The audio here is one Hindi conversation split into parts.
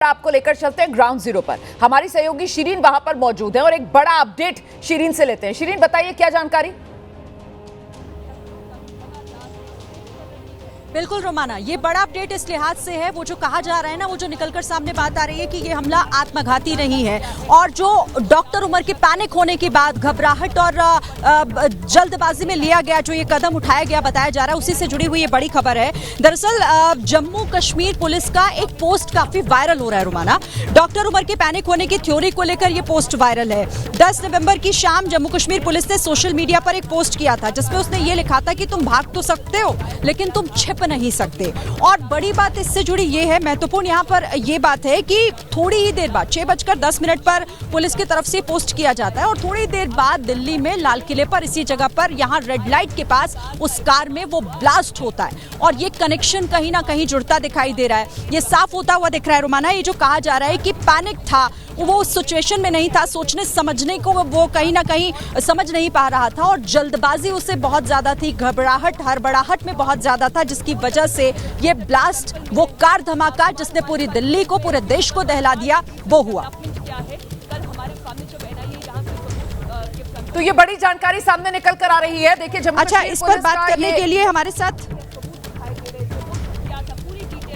आपको लेकर चलते हैं ग्राउंड जीरो पर। हमारी सहयोगी शिरीन वहां पर मौजूद है और एक बड़ा अपडेट शिरीन से लेते हैं। शिरीन, बताइए क्या जानकारी। बिल्कुल रोमाना, ये बड़ा अपडेट इस लिहाज से है, वो जो कहा जा रहा है ना, वो जो निकलकर सामने बात आ रही है कि ये हमला आत्मघाती नहीं है। और जो डॉक्टर उमर के पैनिक होने के बाद घबराहट और जल्दबाजी में लिया गया जो ये कदम उठाया गया बताया जा रहा है, उसी से जुड़ी हुई ये बड़ी खबर है। दरअसल जम्मू कश्मीर पुलिस का एक पोस्ट काफी वायरल हो रहा है रोमाना। डॉक्टर उमर के पैनिक होने की थ्योरी को लेकर ये पोस्ट वायरल है। 10 नवंबर की शाम जम्मू कश्मीर पुलिस ने सोशल मीडिया पर एक पोस्ट किया था जिसमें उसने ये लिखा था कि तुम भाग तो सकते हो लेकिन तुम छिप नहीं सकते। और बड़ी बात इससे जुड़ी ये है, महत्वपूर्ण यहाँ पर ये बात है कि थोड़ी ही देर बाद 6:10 पर पुलिस की तरफ से पोस्ट किया जाता है और थोड़ी देर बाद दिल्ली में लाल किले पर इसी जगह पर यहाँ रेड लाइट के पास उस कार में वो ब्लास्ट होता है और ये कनेक्शन कहीं ना कहीं जुड़ता दिखाई दे रहा है। ये साफ होता हुआ दिख रहा है रोमाना। ये जो कहा जा रहा है कि पैनिक था, वो उस सिचुएशन में नहीं था, सोचने समझने को वो कहीं ना कहीं समझ नहीं पा रहा था और जल्दबाजी उसे बहुत ज्यादा थी, घबराहट हड़बड़ाहट में बहुत ज्यादा था, जिसकी वजह से ये ब्लास्ट, वो कार धमाका जिसने पूरी दिल्ली को, पूरे देश को दहला दिया, वो हुआ। तो ये बड़ी जानकारी सामने निकल कर आ रही है। देखिए जम्मू कश्मीर इस पर बात करने के लिए हमारे साथ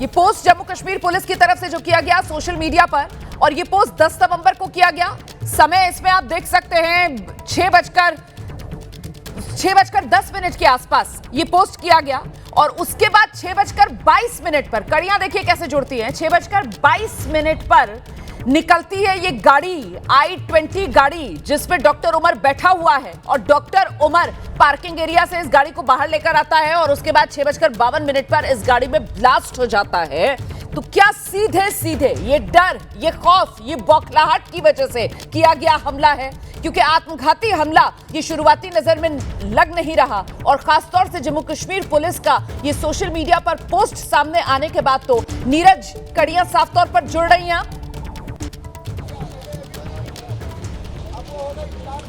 ये पोस्ट जम्मू कश्मीर पुलिस की तरफ से जो किया गया सोशल मीडिया पर, और ये पोस्ट 10 नवंबर को किया गया। समय इसमें आप देख सकते हैं 6:10 के आसपास ये पोस्ट किया गया और उसके बाद 6:22 पर, कड़ियां देखिए कैसे जुड़ती हैं, 6:22 पर निकलती है ये गाड़ी, I-20 गाड़ी जिसमें डॉक्टर उमर बैठा हुआ है और डॉक्टर उमर पार्किंग एरिया से इस गाड़ी को बाहर लेकर आता है और उसके बाद 6:52 पर इस गाड़ी में ब्लास्ट हो जाता है। तो क्या सीधे सीधे ये डर, ये खौफ, ये बौखलाहट की वजह से किया गया हमला है? क्योंकि आत्मघाती हमला ये शुरुआती नजर में लग नहीं रहा और खासतौर से जम्मू कश्मीर पुलिस का ये सोशल मीडिया पर पोस्ट सामने आने के बाद तो नीरज, कड़ियां साफ तौर पर जुड़ रही हैं।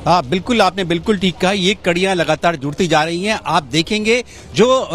हाँ बिल्कुल, आपने बिल्कुल ठीक कहा, ये कड़ियां लगातार जुड़ती जा रही हैं। आप देखेंगे जो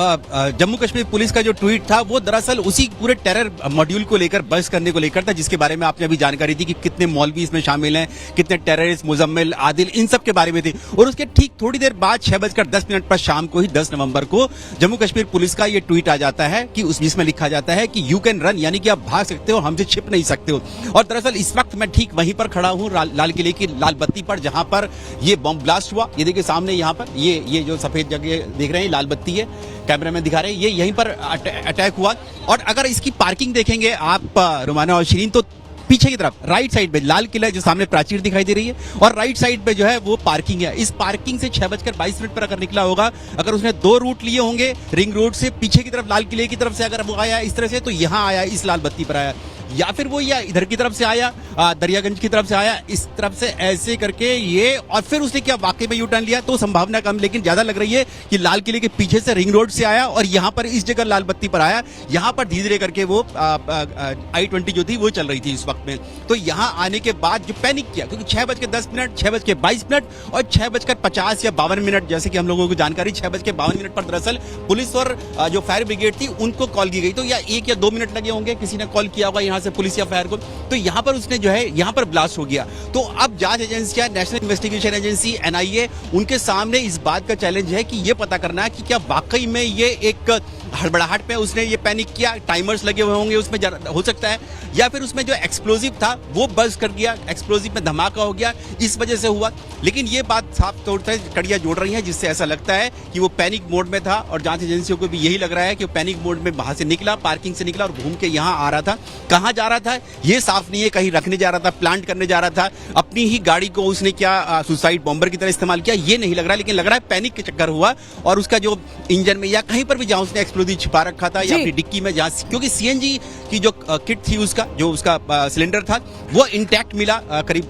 जम्मू कश्मीर पुलिस का जो ट्वीट था वो दरअसल उसी पूरे टेरर मॉड्यूल को लेकर, बस करने को लेकर था, जिसके बारे में आपने अभी जानकारी दी कि कितने मौलवी इसमें शामिल हैं, कितने टेररिस्ट, मुजम्मिल, आदिल, इन सब के बारे में थी। और उसके ठीक थोड़ी देर बाद 6:10 पर शाम को ही 10 नवंबर को जम्मू कश्मीर पुलिस का ये ट्वीट आ जाता है कि जिसमें लिखा जाता है कि यू कैन रन, यानी कि आप भाग सकते हो, हमसे छिप नहीं सकते हो। और दरअसल इस वक्त मैं ठीक वहीं पर खड़ा हूँ, लाल किले की लाल बत्ती पर, जहां पर ये बम ब्लास्ट हुआ। ये देखिए सामने यहाँ पर ये जो सफेद जगह देख रहे हैं, लाल बत्ती है, कैमरे में दिखा रहे हैं, ये यहीं पर अटैक हुआ। और अगर इसकी पार्किंग देखेंगे आप रोमाना और शिरीन, तो पीछे की तरफ राइट साइड पे लाल किला जो सामने प्राचीर दिखाई दे रही है और राइट साइड पे जो है वो पार्किंग है। इस पार्किंग से 6:22 पर अगर निकला होगा, अगर उसने 2 रूट लिए होंगे, रिंग रोड से पीछे की तरफ लाल किले की तरफ से अगर वो आया इस तरह से, तो यहाँ आया, इस लाल बत्ती पर आया, या फिर वो या इधर की तरफ से आया, दरियागंज की तरफ से आया, इस तरफ से ऐसे करके ये, और फिर उसने क्या वाकई में यू टर्न लिया, तो संभावना कम, लेकिन ज्यादा लग रही है कि लाल किले के पीछे से रिंग रोड से आया और यहाँ पर इस जगह लाल बत्ती पर आया। यहाँ पर धीरे धीरे करके वो I-20 जो थी वो चल रही थी इस वक्त में। तो यहाँ आने के बाद जो पैनिक किया, क्योंकि 6:10, 6:22 और 6:50 या 52, जैसे कि हम लोगों को जानकारी, 6:52 पर दरअसल पुलिस और जो फायर ब्रिगेड थी उनको कॉल की गई। तो या 1 या 2 मिनट लगे होंगे, किसी ने कॉल किया होगा यहाँ से पुलिस या फायर को, तो यहाँ पर उसने जो है यहाँ पर ब्लास्ट हो गया। तो अब जांच एजेंसियां, नेशनल इन्वेस्टिगेशन एजेंसी NIA, उनके सामने इस बात का चैलेंज है कि ये पता करना है कि क्या वाकई में ये एक हड़बड़ाहट पे उसने ये पैनिक किया, टाइमर्स लगे हुए होंगे उसमें, हो सकता है, या फिर उसमें जो एक्सप्लोजिव था वो बस्ट कर गया, एक्सप्लोजिव में धमाका हो गया, इस वजह से हुआ। लेकिन ये बात साफ तौर से कड़ियां जोड़ रही हैं, जिससे ऐसा लगता है कि वो पैनिक मोड में था और जांच एजेंसियों को भी यही लग रहा है कि वो पैनिक मोड में वहां से निकला, पार्किंग से निकला और घूम के यहाँ आ रहा था। कहाँ जा रहा था ये साफ नहीं है, कहीं रखने जा रहा था, प्लांट करने जा रहा था, अपनी ही गाड़ी को उसने क्या सुसाइड बॉम्बर की तरह इस्तेमाल किया, ये नहीं लग रहा, लेकिन लग रहा है पैनिक के चक्कर हुआ और उसका जो इंजन में या कहीं पर भी जहां उसने एक्सप्लोजिव छिपा रखा था या अपनी डिक्की में, जहां, क्योंकि CNG की जो किट थी उसका, जो उसका सिलेंडर था, वो इंटैक्ट मिला, करीब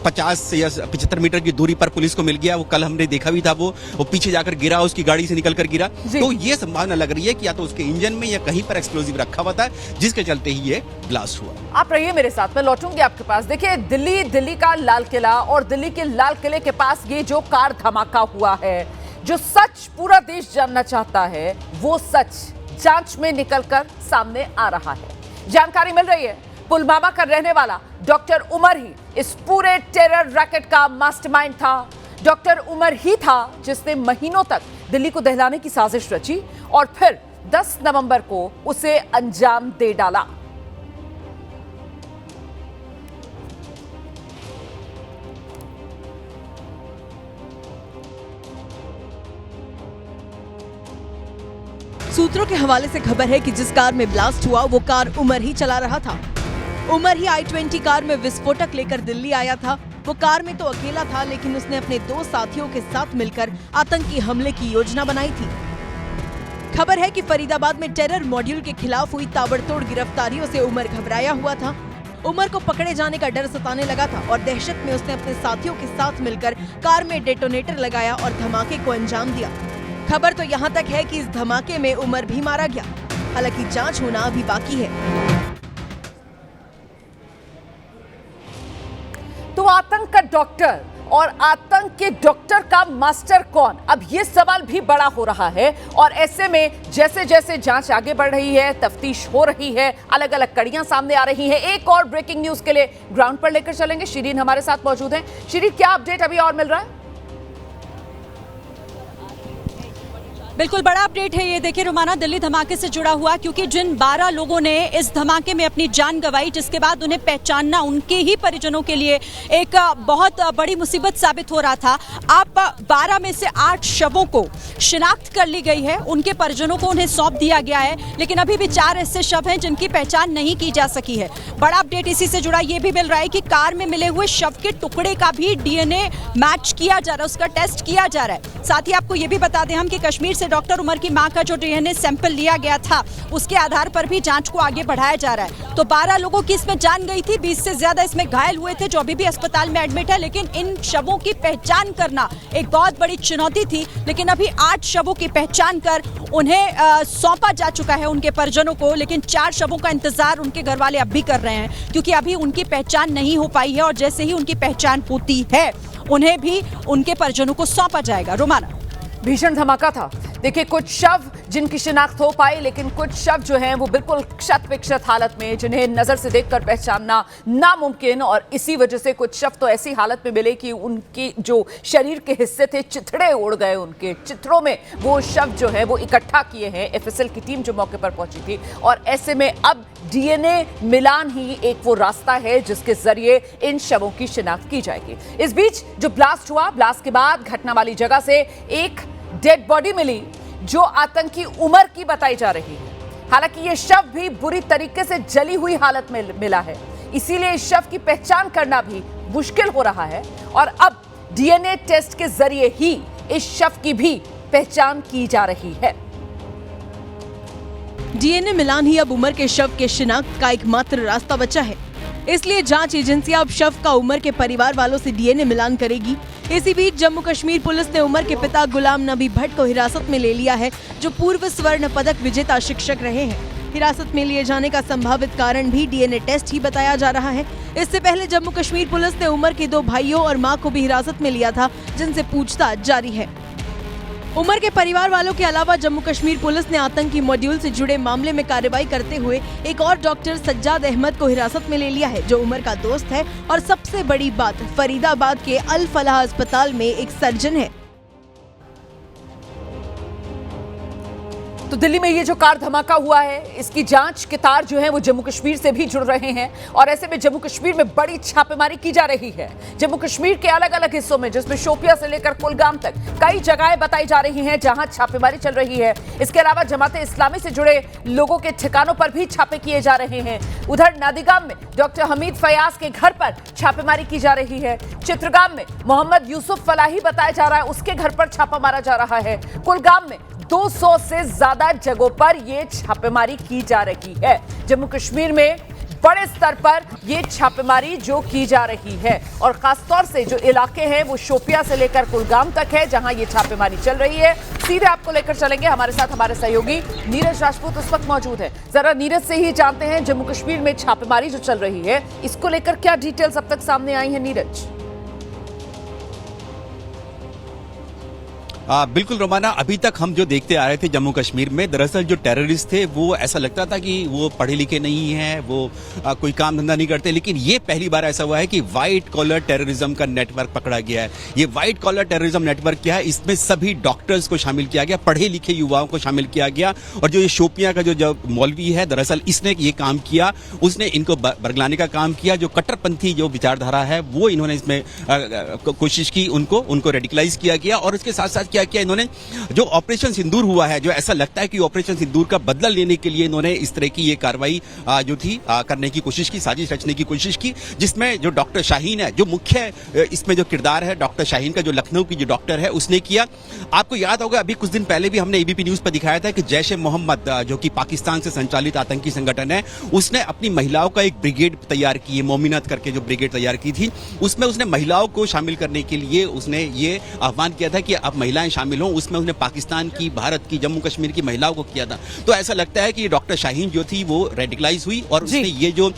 50 या 75 मीटर की दूरी पर पुलिस को मिल गया। वो कल हमने देखा भी था, वो पीछे जाकर गिरा, उसकी गाड़ी से निकल कर गिरा। तो ये संभावना लग रही है कि या तो उसके इंजन में या कहीं पर एक्सप्लोजिव रखा हुआ था, जिसके चलते ही ये ब्लास्ट हुआ। आप रहिए मेरे साथ, मैं लौटूंगी आपके पास। देखिए दिल्ली का लाल किला और दिल्ली के लाल किले के पास ये जो कार धमाका हुआ है, जो सच पूरा देश जानना चाहता है, वो सच जांच में निकलकर सामने आ रहा है। जानकारी मिल रही है पुलवामा का रहने वाला डॉक्टर उमर ही इस पूरे टेरर रैकेट का मास्टरमाइंड था। डॉक्टर उमर ही था जिसने महीनों तक दिल्ली को दहलाने की साजिश रची और फिर 10 नवंबर को उसे अंजाम दे डाला। सूत्रों के हवाले से खबर है कि जिस कार में ब्लास्ट हुआ वो कार उमर ही चला रहा था। उमर ही i20 कार में विस्फोटक लेकर दिल्ली आया था। वो कार में तो अकेला था, लेकिन उसने अपने 2 साथियों के साथ मिलकर आतंकी हमले की योजना बनाई थी। खबर है कि फरीदाबाद में टेरर मॉड्यूल के खिलाफ हुई ताबड़तोड़ गिरफ्तारियों से उमर घबराया हुआ था। उमर को पकड़े जाने का डर सताने लगा था और दहशत में उसने अपने साथियों के साथ मिलकर कार में डेटोनेटर लगाया और धमाके को अंजाम दिया। खबर तो यहाँ तक है कि इस धमाके में उमर भी मारा गया। हालांकि जांच होना अभी बाकी है। तो आतंक का डॉक्टर और आतंक के डॉक्टर का मास्टर कौन, अब ये सवाल भी बड़ा हो रहा है। और ऐसे में जैसे जैसे जांच आगे बढ़ रही है, तफ्तीश हो रही है, अलग अलग कड़ियां सामने आ रही हैं। एक और ब्रेकिंग न्यूज के लिए ग्राउंड पर लेकर चलेंगे। शिरीन हमारे साथ मौजूद हैं। शिरीन, क्या अपडेट अभी और मिल रहा है? बिल्कुल बड़ा अपडेट है ये। देखिए रुमाना, दिल्ली धमाके से जुड़ा हुआ, क्योंकि जिन 12 लोगों ने इस धमाके में अपनी जान गंवाई, जिसके बाद उन्हें पहचानना उनके ही परिजनों के लिए एक बहुत बड़ी मुसीबत साबित हो रहा था। अब 12 में से 8 शवों को शिनाख्त कर ली गई है, उनके परिजनों को उन्हें सौंप दिया गया है, लेकिन अभी भी 4 ऐसे शव हैं जिनकी पहचान नहीं की जा सकी है। बड़ा अपडेट इसी से जुड़ा ये भी मिल रहा है कि कार में मिले हुए शव के टुकड़े का भी डीएनए मैच किया जा रहा है, उसका टेस्ट किया जा रहा है। साथ ही आपको ये भी बता दें हम कि कश्मीर से डॉक्टर उमर की मां का जो डीएनए सैंपल लिया गया था, उसके आधार पर भी जांच को आगे बढ़ाया जा रहा है। तो 12 लोगों की इसमें जान गई थी, 20 से ज्यादा इसमें घायल हुए थे जो अभी भी अस्पताल में एडमिट है। लेकिन इन शवों की पहचान करना एक बहुत बड़ी चुनौती थी। लेकिन अभी 8 शवों की पहचान कर उन्हें सौंपा जा चुका है उनके परिजनों को। लेकिन 4 शवों का इंतजार उनके घर वाले अब भी कर रहे हैं, क्योंकि अभी उनकी पहचान नहीं हो पाई है। और जैसे ही उनकी पहचान होती है, उन्हें भी उनके परिजनों को सौंपा जाएगा। रोमाना, भीषण धमाका था। देखिए, कुछ शव जिनकी शिनाख्त हो पाई, लेकिन कुछ शव जो हैं वो बिल्कुल क्षत विक्षत हालत में, जिन्हें नजर से देखकर पहचानना नामुमकिन। और इसी वजह से कुछ शव तो ऐसी हालत में मिले कि उनकी जो शरीर के हिस्से थे, चिथड़े उड़ गए। उनके चित्रों में वो शव जो है वो इकट्ठा किए हैं एफएसएल की टीम जो मौके पर पहुंची थी। और ऐसे में अब डीएनए मिलान ही एक वो रास्ता है जिसके जरिए इन शवों की शिनाख्त की जाएगी। इस बीच जो ब्लास्ट हुआ, ब्लास्ट के बाद घटना वाली जगह से एक डेड बॉडी मिली जो आतंकी उमर की बताई जा रही है। हालांकि यह शव भी बुरी तरीके से जली हुई हालत में मिला है, इसीलिए इस शव की पहचान करना भी मुश्किल हो रहा है। और अब डीएनए टेस्ट के जरिए ही इस शव की भी पहचान की जा रही है। डीएनए मिलान ही अब उमर के शव के शिनाख्त का एकमात्र रास्ता बचा है। इसलिए जांच एजेंसियां अब शव का उमर के परिवार वालों से डीएनए मिलान करेगी। इसी बीच जम्मू कश्मीर पुलिस ने उमर के पिता गुलाम नबी भट्ट को हिरासत में ले लिया है, जो पूर्व स्वर्ण पदक विजेता शिक्षक रहे हैं। हिरासत में लिए जाने का संभावित कारण भी डीएनए टेस्ट ही बताया जा रहा है। इससे पहले जम्मू कश्मीर पुलिस ने उमर के 2 भाइयों और मां को भी हिरासत में लिया था, जिनसे पूछताछ जारी है। उमर के परिवार वालों के अलावा जम्मू कश्मीर पुलिस ने आतंकी मॉड्यूल से जुड़े मामले में कार्रवाई करते हुए एक और डॉक्टर सज्जाद अहमद को हिरासत में ले लिया है, जो उमर का दोस्त है और सबसे बड़ी बात, फरीदाबाद के अल फलाह अस्पताल में एक सर्जन है। तो दिल्ली में ये जो कार धमाका हुआ है, इसकी जांच के तार जो हैं वो जम्मू कश्मीर से भी जुड़ रहे हैं। और ऐसे में जम्मू कश्मीर में बड़ी छापेमारी की जा रही है। जम्मू कश्मीर के अलग अलग हिस्सों में, जिसमें शोपिया से लेकर कुलगाम तक कई जगहें बताई जा रही हैं जहां छापेमारी चल रही है। इसके अलावा जमाते इस्लामी से जुड़े लोगों के ठिकानों पर भी छापे किए जा रहे हैं। उधर नादिगाम में डॉक्टर हमीद फयाज के घर पर छापेमारी की जा रही है। चित्रगाम में मोहम्मद यूसुफ फलाही बताया जा रहा है, उसके घर पर छापा मारा जा रहा है। कुलगाम में 200 से ज्यादा जगहों पर यह छापेमारी की जा रही है। जम्मू कश्मीर में बड़े स्तर पर यह छापेमारी जो की जा रही है, और खासतौर से जो इलाके हैं वो शोपिया से लेकर कुलगाम तक है जहां ये छापेमारी चल रही है। सीधे आपको लेकर चलेंगे, हमारे साथ हमारे सहयोगी नीरज राजपूत उस वक्त मौजूद है। जरा नीरज से ही जानते हैं, जम्मू कश्मीर में छापेमारी जो चल रही है, इसको लेकर क्या डिटेल्स अब तक सामने आई है नीरज? बिल्कुल रोमाना, अभी तक हम जो देखते आ रहे थे जम्मू कश्मीर में, दरअसल जो टेररिस्ट थे वो ऐसा लगता था कि वो पढ़े लिखे नहीं हैं, वो कोई काम धंधा नहीं करते, लेकिन ये पहली बार ऐसा हुआ है कि व्हाइट कॉलर टेररिज्म का नेटवर्क पकड़ा गया है। ये व्हाइट कॉलर टेररिज्म नेटवर्क क्या है, इसमें सभी डॉक्टर्स को शामिल किया गया, पढ़े लिखे युवाओं को शामिल किया गया, और जो ये शोपियां का जो मौलवी है, दरअसल इसने ये काम किया, उसने इनको बरगलाने का काम किया। जो कट्टरपंथी जो विचारधारा है वो इन्होंने इसमें कोशिश की, उनको रेडिकलाइज किया गया। और उसके साथ साथ क्या किया इन्होंने, जो ऑपरेशन सिंदूर हुआ है, जो ऐसा लगता है कि ऑपरेशन सिंदूर का बदला लेने के लिए इन्होंने इस तरह की ये कार्रवाई जो थी करने की कोशिश की, साजिश रचने की कोशिश की, जिसमें जो डॉक्टर शाहीन है, जो मुख्य इसमें जो किरदार है डॉक्टर शाहीन का, जो लखनऊ की जो डॉक्टर है, उसने किया। आपको याद होगा अभी कुछ दिन पहले भी हमने एबीपी न्यूज पर दिखाया था कि जैश-ए-मोहम्मद जो कि पाकिस्तान से संचालित आतंकी संगठन है, उसने अपनी महिलाओं का एक ब्रिगेड तैयार की, मोमिनत करके जो ब्रिगेड तैयार की थी, उसमें उसने महिलाओं को शामिल करने के लिए उसने ये आह्वान किया था कि अब महिलाएं शामिल हों। उसमें उसने पाकिस्तान की, भारत की, जम्मू कश्मीर की महिलाओं को किया था। तो ऐसा लगता है कि डॉक्टर शाहीन जो थी वो रेडिकलाइज हुई और उसने ये जो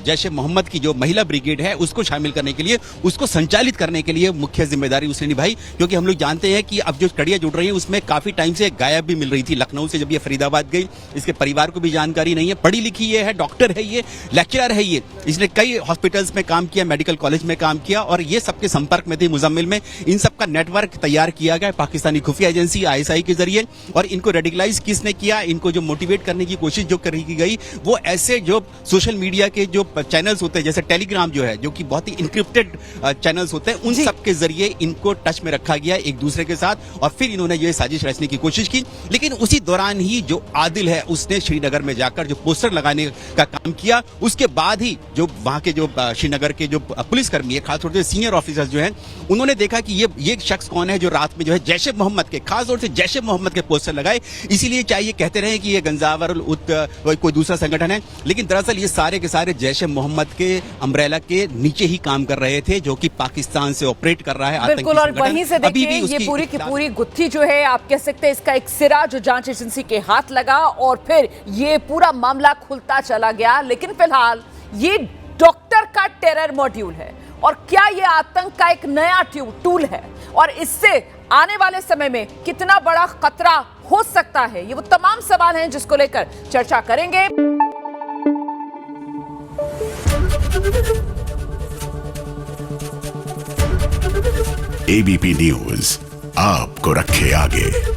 जैश-ए-मोहम्मद की जो महिला ब्रिगेड है उसको शामिल करने के लिए, उसको संचालित करने के लिए मुख्य जिम्मेदारी उसने निभाई। क्योंकि हम लोग जानते हैं कि अब जो कड़ियां जुड़ रही हैं उसमें काफी टाइम से गायब भी मिल रही थी लखनऊ से, जब ये फरीदाबाद गई, इसके परिवार को भी जानकारी नहीं है। पढ़ी लिखी ये है, डॉक्टर है, ये लेक्चरर है, ये इसने कई हॉस्पिटल्स में काम किया, मेडिकल कॉलेज में काम किया, और ये सबके संपर्क में थी मुजम्मिल में। इन सबका नेटवर्क तैयार किया गया पाकिस्तानी खुफिया एजेंसी आईएसआई के जरिए। और इनको रेडिकलाइज किसने किया, इनको जो मोटिवेट करने की कोशिश जो करी की गई, वो ऐसे जो सोशल मीडिया के जो चैनल्स होते हैं, जैसे टेलीग्राम जो है, जो कि बहुत ही इंक्रिप्टेड चैनल्स होते हैं, उन सब के जरिए इनको टच में रखा गया एक दूसरे के साथ, और फिर इन्होंने ये साजिश रचने की कोशिश की। लेकिन उसी दौरान ही जो आदिल है उसने श्रीनगर में जाकर जो पोस्टर लगाने का काम किया, उसके बाद ही जो वहां के जो श्रीनगर के जो पुलिसकर्मी है, खासतौर से सीनियर ऑफिसर्स जो हैं, उन्होंने देखा कि ये शख्स कौन है जो रात में जो है जैश-ए-मोहम्मद के, खासतौर से जैश-ए-मोहम्मद के पोस्टर लगाए। इसीलिए चाहिए कहते रहे कि ये गंजावर कोई दूसरा संगठन है, लेकिन दरअसल ये सारे के सारे जैश-ए-मोहम्मद के अम्ब्रेला के नीचे ही काम कर रहे थे, जो कि पाकिस्तान से ऑपरेट कर रहा है। बिल्कुल, और वहीं से देखिए ये पूरी की पूरी गुत्थी जो है, आप कह सकते हैं इसका एक सिरा जो जांच एजेंसी के हाथ लगा, और फिर ये पूरा मामला खुलता चला गया। लेकिन फिलहाल ये डॉक्टर का टेरर मॉड्यूल है, और क्या ये आतंक का एक नया टूल है, और इससे आने वाले समय में कितना बड़ा खतरा हो सकता है, ये वो तमाम सवाल हैं जिसको लेकर चर्चा करेंगे। एबीपी न्यूज आपको रखे आगे।